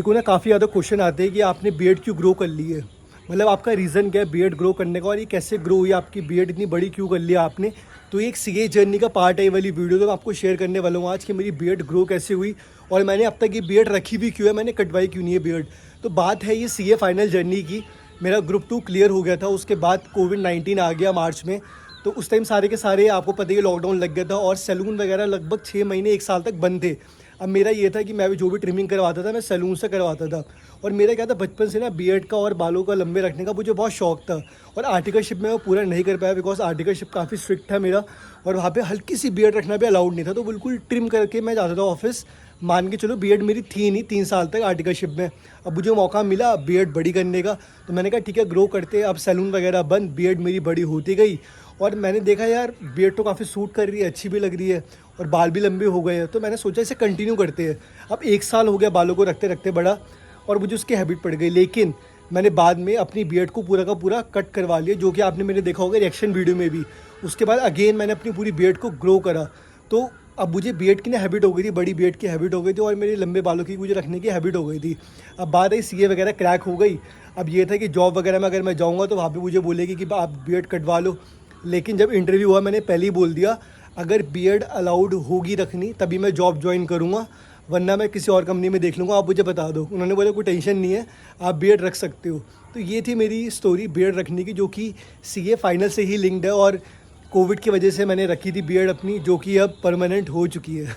देखो ना, काफ़ी ज़्यादा क्वेश्चन आते हैं कि आपने बीएड क्यों ग्रो कर ली है। मतलब आपका रीज़न क्या है बीएड ग्रो करने का, और ये कैसे ग्रो हुई आपकी बीएड, इतनी बड़ी क्यों कर लिया आपने। तो ये एक सीए जर्नी का पार्ट है ये वाली वीडियो, तो मैं आपको शेयर करने वाला हूँ आज कि मेरी बीएड ग्रो कैसे हुई और मैंने अब तक ये बीएड रखी भी क्यों है, मैंने कटवाई क्यों नहीं है बीएड। तो बात है ये सीए फाइनल जर्नी की। मेरा ग्रुप 2 क्लियर हो गया था, उसके बाद कोविड-19 आ गया मार्च में। तो उस टाइम सारे के सारे आपको पता ही है लॉकडाउन लग गया था और सैलून वगैरह लगभग 6 महीने 1 साल तक बंद थे। अब मेरा ये था कि मैं भी जो भी ट्रिमिंग करवाता था मैं सैलून से करवाता था। और मेरा क्या था, बचपन से ना बीएड का और बालों का लंबे रखने का मुझे बहुत शौक था। और आर्टिकलशिप में वो पूरा नहीं कर पाया बिकॉज आर्टिकलशिप काफ़ी स्ट्रिक्ट था मेरा, और वहाँ पे हल्की सी बीएड रखना भी अलाउड नहीं था। तो बिल्कुल ट्रिम करके मैं जाता था ऑफिस। मान के चलो बीएड मेरी थी नहीं 3 साल तक आर्टिकलशिप में। अब मुझे मौका मिला बीएड बड़ी करने का, तो मैंने कहा ठीक है ग्रो करते। अब सैलून वगैरह बंद, बीएड मेरी बड़ी होती गई। और मैंने देखा यार बीएड तो काफ़ी सूट कर रही है, अच्छी भी लग रही है और बाल भी लंबे हो गए हैं। तो मैंने सोचा इसे कंटिन्यू करते हैं। अब 1 साल हो गया बालों को रखते रखते बड़ा, और मुझे उसकी हैबिट पड़ गई। लेकिन मैंने बाद में अपनी बीएड को पूरा का पूरा कट करवा लिया, जो कि आपने मैंने देखा होगा रिएक्शन वीडियो में भी। उसके बाद अगेन मैंने अपनी पूरी बीएड को ग्रो करा। तो अब मुझे बीएड की ना हैबिट हो गई थी, बड़ी बीएड की हैबिट हो गई थी, और मेरे लंबे बालों की मुझे रखने की हैबिट हो गई थी। अब बात है सीए वगैरह क्रैक हो गई। अब ये था कि जॉब वगैरह में अगर मैं जाऊँगा तो वहाँ पे मुझे बोलेगी कि आप बीएड कटवा लो। लेकिन जब इंटरव्यू हुआ मैंने पहले ही बोल दिया, अगर बीएड अलाउड होगी रखनी तभी मैं जॉब ज्वाइन करूँगा, वरना मैं किसी और कंपनी में देख लूँगा, आप मुझे बता दो। उन्होंने बोला कोई टेंशन नहीं है, आप बीएड रख सकते हो। तो ये थी मेरी स्टोरी बीएड रखने की, जो कि सीए फाइनल से ही लिंक्ड है। और कोविड की वजह से मैंने रखी थी बीएड अपनी, जो कि अब परमानेंट हो चुकी है।